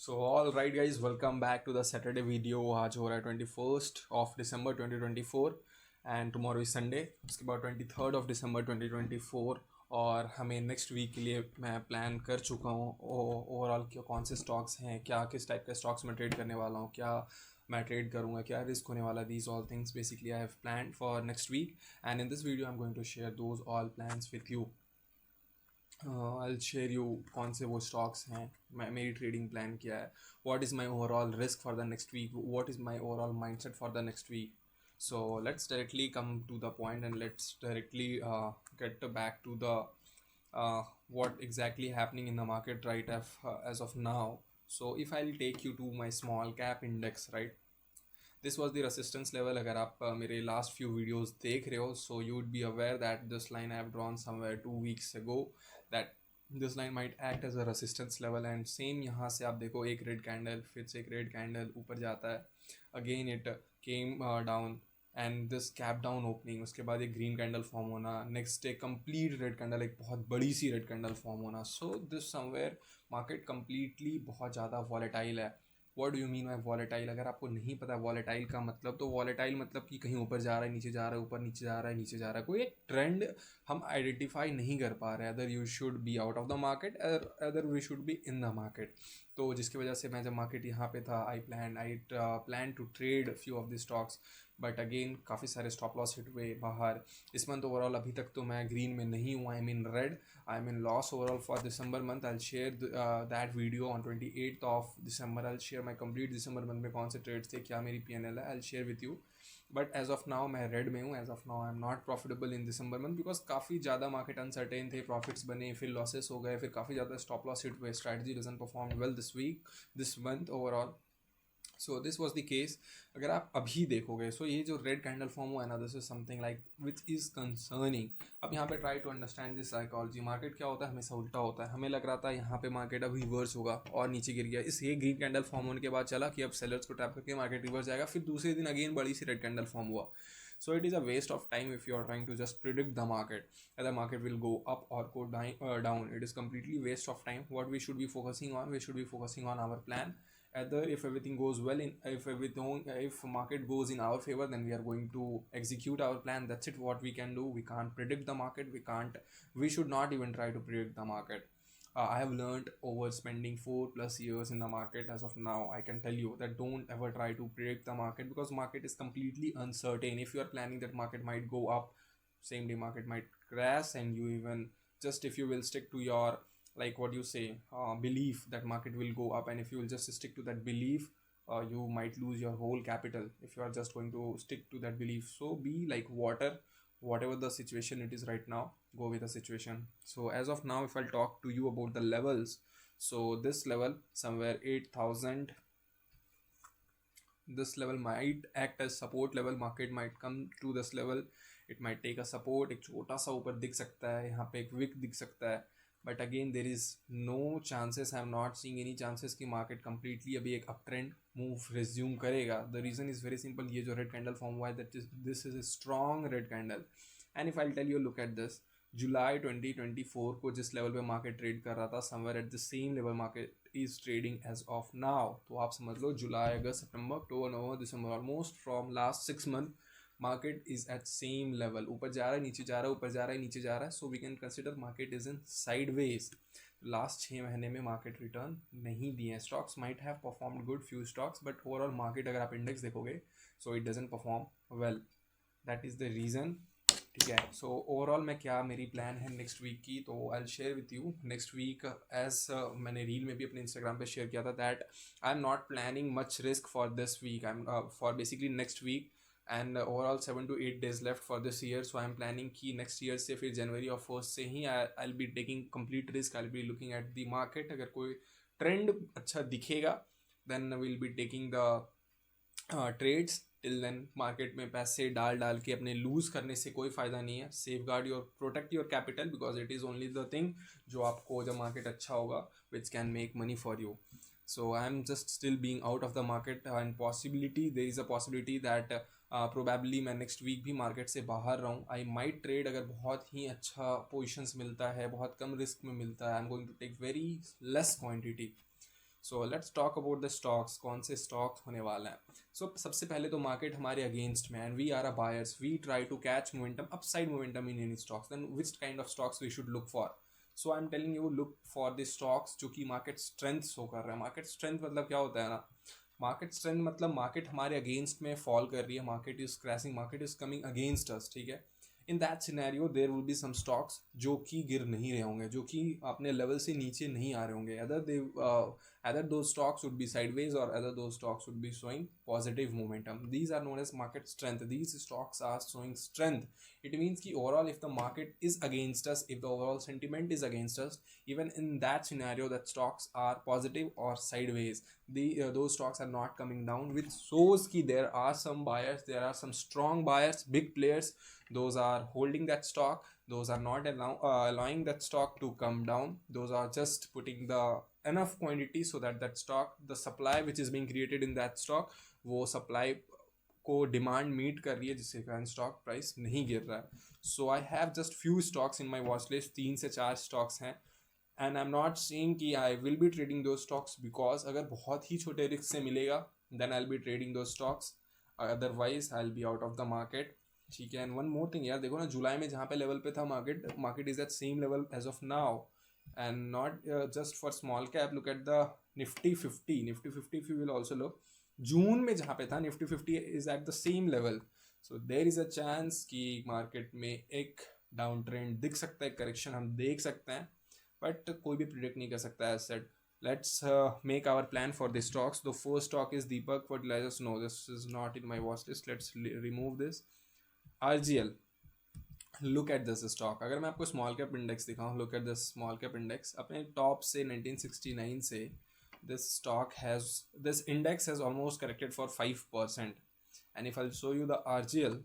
So all right guys, welcome back to the Saturday video. आज हो रहा है 21 दिसंबर 2024 एंड टुमारो इज संडे। उसके बाद 23 दिसंबर 2024 और हमें नेक्स्ट वीक के लिए मैं प्लान कर चुका हूँ। ओवरऑल क्या कौन से स्टॉक्स हैं, क्या किस टाइप के स्टॉक्स मैं ट्रेड करने वाला हूँ, क्या मैं ट्रेड करूँगा, क्या रिस्क होने वाला, these all things basically I have plan for next week and in this video I am going to share those all plans with you. I share you कौन से वो स्टॉक्स हैं, मैं मेरी ट्रेडिंग प्लान क्या है, what is my overall risk for the next week, what is my overall mindset for the next week. So let's directly come to the point and let's directly get back to the what exactly happening in the market right as of now. So if I'll take you to my small cap index, right, this was the resistance level. अगर आप मेरे last few videos देख रहे हो, so you would be aware that this line I have drawn somewhere 2 weeks ago, that this line might act as a resistance level. and same यहाँ से आप देखो, एक red candle, फिर से एक red candle ऊपर जाता है, again it came down and this cap down opening, उसके बाद एक ग्रीन कैंडल फॉर्म होना, नेक्स्ट एक कंप्लीट रेड कैंडल, एक बहुत बड़ी सी रेड कैंडल फॉर्म होना. So this somewhere market completely बहुत ज़्यादा वॉलेटाइल है. What do you mean by volatile? अगर आपको नहीं पता वॉलेटाइल का मतलब, तो वॉलेटाइल मतलब कि कहीं ऊपर जा रहा है, नीचे जा रहा है, ऊपर नीचे जा रहा है, नीचे जा रहा है, कोई एक ट्रेंड हम आइडेंटिफाई नहीं कर पा रहे हैं. Other you should be out of the market, other we should be in the market. तो जिसकी वजह से मैं जब मार्केट यहाँ पे था, I plan to trade few of the stocks, but again काफ़ी सारे स्टॉप लॉस हिट हुए बाहर. इस मंथ ओवरऑल अभी तक तो मैं ग्रीन में नहीं हूँ, I am in red, I am in loss overall for December month. I share that video on 28 December. I share my complete December month में कौन से ट्रेड्स थे, क्या मेरी PNL है, I share with you. But as of now मैं red में हूँ. As of now I am not profitable in December month, because काफ़ी ज़्यादा मार्केट अनसर्टेन थे, प्रॉफिट्स बने, फिर लॉसेस हो गए, फिर काफ़ी ज़्यादा स्टॉप लॉस हिट हुए. Strategy doesn't perform well this week, this month overall. So this was the case. अगर आप अभी देखोगे, सो ये जो रेड कैंडल फॉर्म हुआ है ना, this is something like which is concerning. अब यहाँ पे try to understand this psychology. Market क्या होता है, हमेशा उल्टा होता है. हमें लग रहा था यहाँ पे मार्केट अब रिवर्स होगा और नीचे गिर गया. इस ये ग्रीन कैंडल फॉर्म होने के बाद चला कि अब सेलर्स को ट्रैप करके मार्केट रिवर्स जाएगा, फिर दूसरे दिन अगेन बड़ी सी रेड कैंडल फॉर्म हुआ. So it is a waste of time if you are trying to just predict the market, whether market will go up or go down. It is completely waste of time. What we should be focusing on, we should be focusing on our plan. Either if everything goes well, if market goes in our favor, then we are going to execute our plan. That's it. What we can do, we can't predict the market. We should not even try to predict the market. I have learned over spending 4+ years in the market. As of now, I can tell you that don't ever try to predict the market, because market is completely uncertain. If you are planning that market might go up, same day market might crash, and you even just, if you will stick to your, like what you say, belief that market will go up, and if you will just stick to that belief, you might lose your whole capital if you are just going to stick to that belief. So be like water, whatever the situation it is right now, go with the situation. So as of now, if I'll talk to you about the levels, so this level somewhere 8,000, this level might act as support level. Market might come to this level, it might take a support. एक छोटा सा ऊपर दिख सकता है, यहाँ पे एक विक दिख सकता है, but again there is no chances, I am not seeing any chances कि मार्केट कंप्लीटली अभी एक अप ट्रेंड मूव रिज्यूम करेगा. The reason is very simple. ये जो रेड कैंडल फॉर्म हुआ है, that is this is a strong red candle. And if I tell you, look at this, जुलाई 2024 को जिस लेवल पे मार्केट ट्रेड कर रहा था, somewhere at the same level market is trading as of now. तो आप समझ लो, जुलाई, अगस्त, सितंबर, अक्टूबर, नवंबर, दिसंबर, almost from last 6 month market is at same level. ऊपर जा रहा है, नीचे जा रहा है, ऊपर जा रहा है, नीचे जा रहा है. So we can consider market is in sideways. Last 6 महीने में मार्केट रिटर्न नहीं दिए हैं. Stocks might have performed good, few stocks, but overall market अगर आप इंडेक्स देखोगे, so it doesn't perform well. That is the reason. ठीक है. सो ओवरऑल मैं क्या मेरी प्लान है नेक्स्ट वीक की, तो I will share with you next week. As मैंने रील में भी अपने इंस्टाग्राम पे शेयर किया था, that I am not planning much risk for this week. I am for basically next week, and overall 7 to 8 days left for this year. So I am planning कि next year से, फिर जनवरी और first से ही I will be taking complete risk. I will B looking at the market. अगर कोई trend अच्छा दिखेगा, then will be taking the trades. Till then market में पैसे डाल डाल के अपने लूज करने से कोई फ़ायदा नहीं है. Safe guard your, protect your capital, because it is only the thing जो आपको, जब मार्केट अच्छा होगा, which can make money for you. So I am just still being out of the market, and possibility, there is a possibility that probably मैं next week भी market से बाहर रहूँ. आई माइट ट्रेड, अगर बहुत ही अच्छा पोजिशंस मिलता है, बहुत कम रिस्क में मिलता है, I am going to take very less quantity. So let's talk about the stocks, कौन से स्टॉक्स होने वाले हैं. सो सबसे पहले तो मार्केट हमारे अगेंस्ट में, and we are a buyers, we try to catch momentum, upside momentum in any stocks. Then which kind of stocks we should look for. So I am telling you, look for the stocks जो कि market strength show कर रहे हैं. Market strength मतलब क्या होता है ना, मार्केट स्ट्रेंथ मतलब मार्केट हमारे अगेंस्ट में फॉल कर रही है, market is crashing, market is coming against us, ठीक है. In that scenario there will be some stocks जो कि गिर नहीं रहे होंगे, जो कि अपने लेवल से नीचे नहीं आ रहे होंगे. Either those stocks would be sideways or either those stocks would be showing positive momentum. These are known as market strength. These stocks are showing strength. It means ki overall, if the market is against us, if the overall sentiment is against us, even in that scenario, that stocks are positive or sideways, those stocks are not coming down, which shows ki there are some buyers, there are some strong buyers, big players, those are holding that stock, those are not allowing that stock to come down, those are just putting the enough quantity so that that stock, the supply which is being created in that stock, वो supply को demand meet कर रही है, जिसके कारण stock price नहीं गिर रहा है. So I have just few stocks in my watch list, 3 से 4 स्टॉक्स हैं, and I am not saying कि आई विल बी ट्रेडिंग दो स्टॉक्स, बिकॉज अगर बहुत ही छोटे रिस्क से मिलेगा then I will be trading दो stocks, otherwise I will be out of the market. ठीक है. एंड वन मोर थिंग यार, देखो ना जुलाई में जहाँ पे लेवल पे था market, market is at same level as of now. And not just for small cap, look at the nifty 50. Nifty 50 if you will also look, जून में जहाँ पे था Nifty 50 is at the same level. So there is a chance कि market में एक down trend दिख सकता है, करेक्शन हम देख सकते हैं, बट कोई भी प्रिडिक्ट नहीं कर सकता है. Set let's make our plan for the stocks. The first stock is Deepak Fertilizers. No, this is not in my watch list. Let's remove this. RGL. Look at this stock. अगर मैं आपको small cap index दिखाऊँ, look at this small cap index. अपने top से 1969 से this stock has, this index has almost corrected for 5%. And if I show you the RGL,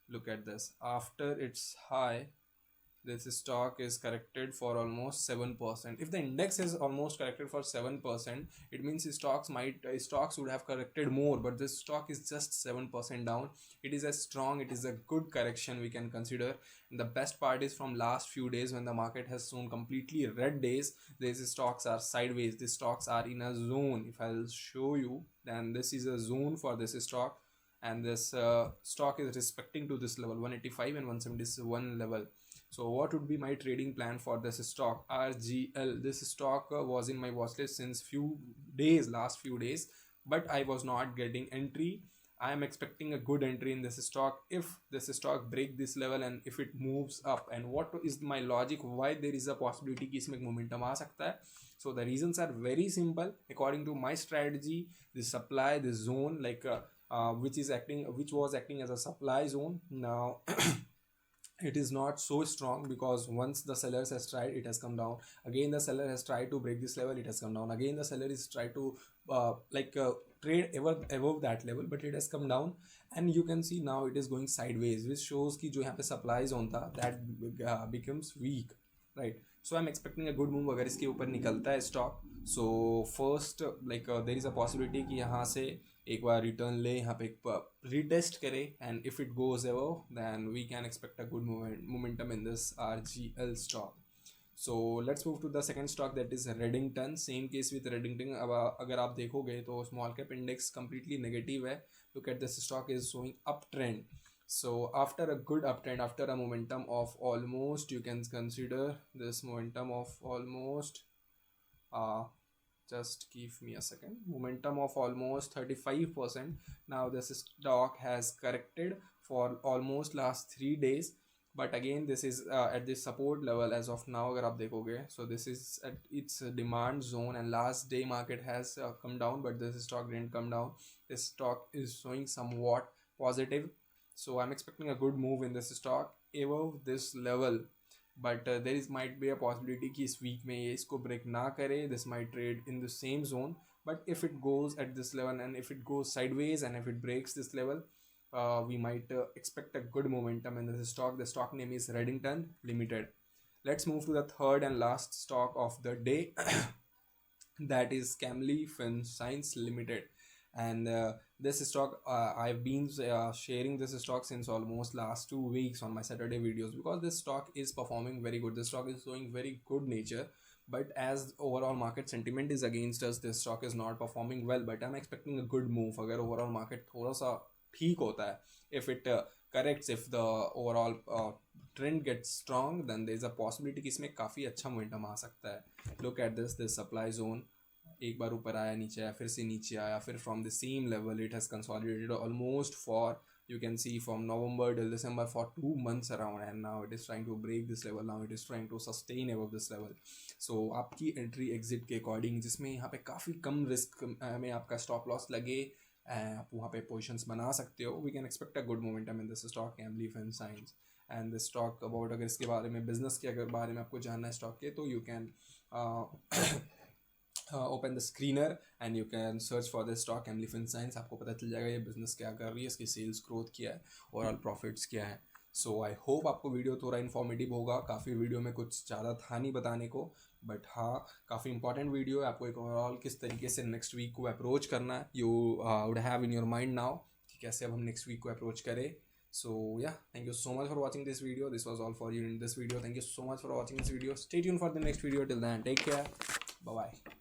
look at this, after its high this stock is corrected for almost 7%. If the index is almost corrected for 7%, it means stocks would have corrected more, but this stock is just 7% down. It is a strong, it is a good correction we can consider. And the best part is, from last few days when the market has shown completely red days, these stocks are sideways, these stocks are in a zone. If I'll show you, then this is a zone for this stock, and this stock is respecting to this level 185 and 171 level. So what would be my trading plan for this stock, RGL? This stock was in my watch list since last few days, but I was not getting entry. I am expecting a good entry in this stock if this stock break this level and if it moves up. And what is my logic why there is a possibility कि इसमें momentum आ सकता है? So the reasons are very simple. According to my strategy, the supply, the zone, which was acting as a supply zone, now it is not so strong, because once the sellers has tried, it has come down again. The seller has tried to break this level, it has come down again. The seller is tried to trade ever above that level, but it has come down. And you can see now it is going sideways, which shows कि जो यहाँ पे supply zone था, that becomes weak, right? So I'm expecting a good move अगर इसके ऊपर निकलता है stock. So first there is a possibility कि यहाँ से एक बार रिटर्न ले, यहाँ पे एक रीटेस्ट करे, and if it goes above then we can expect a good momentum in this RGL stock. So let's move to the second stock, that is Redington. Same case with Redington. अब अगर आप देखोगे तो small cap index completely negative है. Look at this stock is showing up trend. So after a good uptrend, after a momentum of almost, you can consider this momentum of almost just give me a second, momentum of almost 35%. Now this stock has corrected for almost last 3 days, but again this is at this support level as of now अगर आप देखोगे. So this is at its demand zone, and last day market has come down, but this stock didn't come down. This stock is showing somewhat positive, so I'm expecting a good move in this stock above this level. But there is might be a possibility कि इस week में ये इसको break ना करे. This might trade in the same zone, but if it goes at this level and if it goes sideways and if it breaks this level, we might expect a good momentum in this stock. The stock name is Redington Limited. Let's move to the third and last stock of the day. That is Camlin Fine Sciences Limited. And this stock, I've been sharing this stock since almost last 2 weeks on my Saturday videos, because this stock is performing very good. This stock is showing very good nature, but as overall market sentiment is against us, this stock is not performing well, but I'm expecting a good move अगर overall market थोड़ा सा ठीक होता है, if it corrects, if the overall trend gets strong, then there is a possibility कि इसमें काफ़ी अच्छा momentum आ सकता है. Look at this supply zone, एक बार ऊपर आया, नीचे आया, फिर से नीचे आया, फिर from the same level it has consolidated almost for, you can see, from November till December for 2 months around, and now it is trying to break this level, now it is trying to sustain above this level. So आपकी entry exit के according, जिसमें यहाँ पे काफ़ी कम risk में आपका stop loss लगे, आप वहाँ पे पोजिशंस बना सकते हो. We can expect a good momentum in this stock Camlin Fine Sciences. And this stock about, अगर इसके बारे में, बिजनेस के अगर बारे में आपको जानना है स्टॉक के, तो you can open the screener and you can search for the stock Camlin Fine Sciences. आपको पता चल जाएगा ये बिजनेस क्या कर रही है, इसकी सेल्स ग्रोथ क्या है, ओवरऑल प्रॉफिट्स क्या है. सो आई होप आपको वीडियो थोड़ा इन्फॉर्मेटिव होगा. काफ़ी वीडियो में कुछ ज़्यादा था नहीं बताने को, बट हाँ काफ़ी इंपॉर्टेंट वीडियो है. आपको एक ओवरऑल किस तरीके से नेक्स्ट वीक को अप्रोच करना है, you would have in your mind now कि कैसे अब हम नेक्स्ट वीक को अप्रोच करें. So yeah, thank you so much for watching this video. This was all for you in this video. Thank you so much for watching this video. Stay tuned for the next video. Till then, take care. Bye bye.